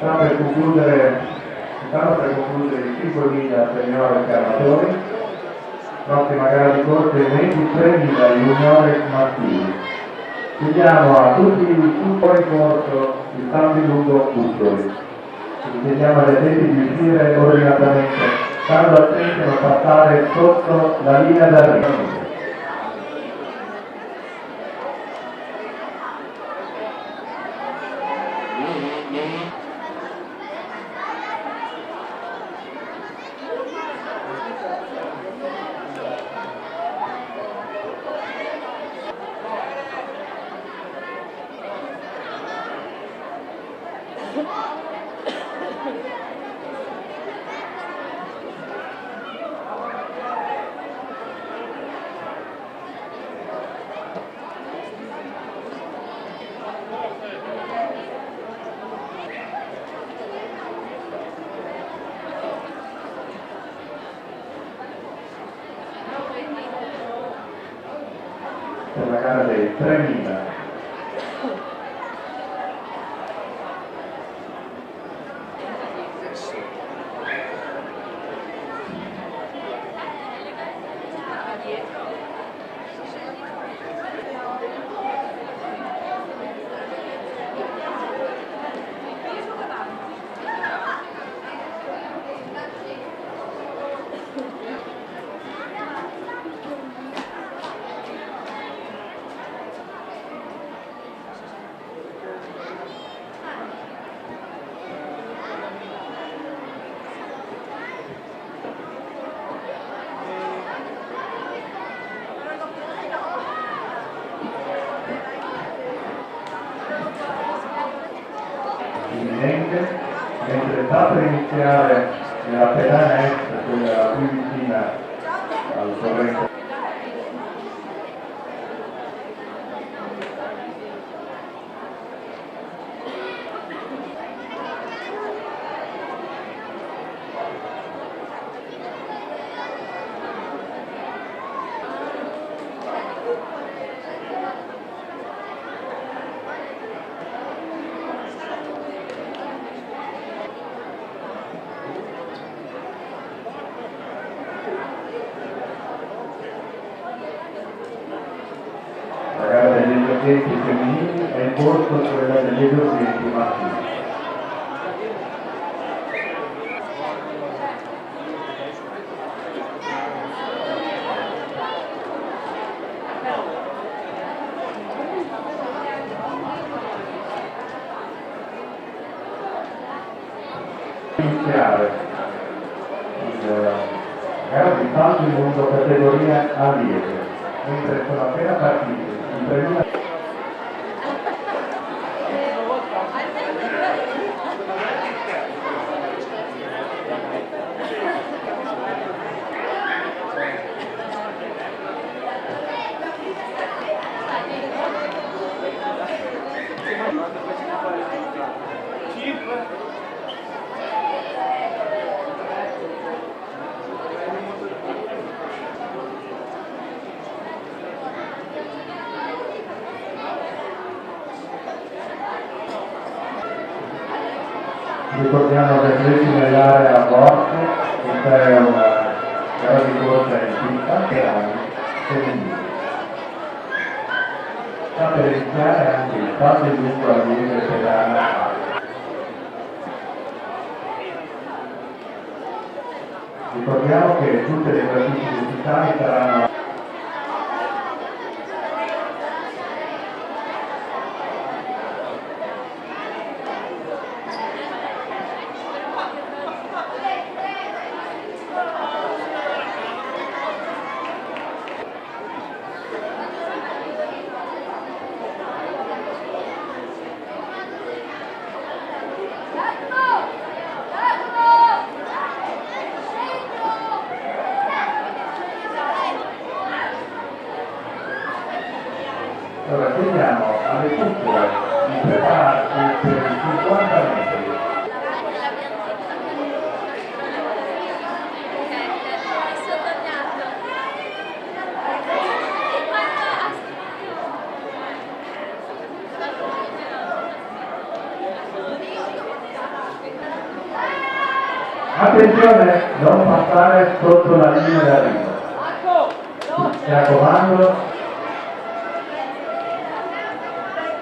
Stiamo per concludere il 5.000 seniore calciatori, prossima gara di corte 23.000 juniores maschili. Chiediamo a tutti i supporti in corso il San Lugo Cuccioli. Chiediamo agli atleti di uscire ordinatamente, stando attenti a non passare sotto la linea d'arrivo. Per la gara dei 3.000. Mentre sta per iniziare nella pedana est, quella più vicina al torrente. La gara degli esordienti femminili è in corso quella degli esordienti maschili. Iniziare la gara di salto in mondo categoria allievo, mentre sono appena partiti i 3.000. Ricordiamo che atleti nell'area a bordo, questa è una gara di corsa in pista per anni femminili. Sta per iniziare anche il salto in lungo al limite pedana A. Ricordiamo che tutte le classifiche ufficiali saranno Allora chiediamo alle cucciole di prepararsi per i 50 metri. Attenzione, non passare sotto la linea d'arrivo. Mi raccomando,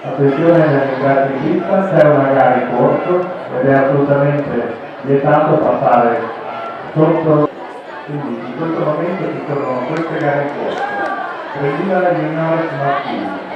attenzione nell'entrata in pista, c'è una gara in corso ed è assolutamente vietato passare sotto. Quindi in questo momento ci sono queste gare in corso. Preliminar juniores maschili.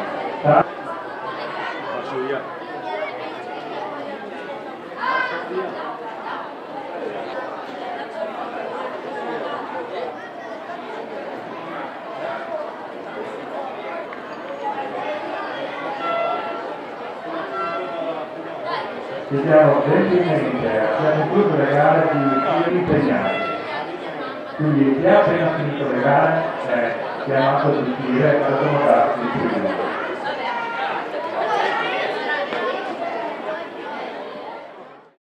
Ci siamo gentilmente, abbiamo concluso le gare di tiri impegnati. Quindi chi ha appena finito le gare è chiamato a gestire e ad accomodarsi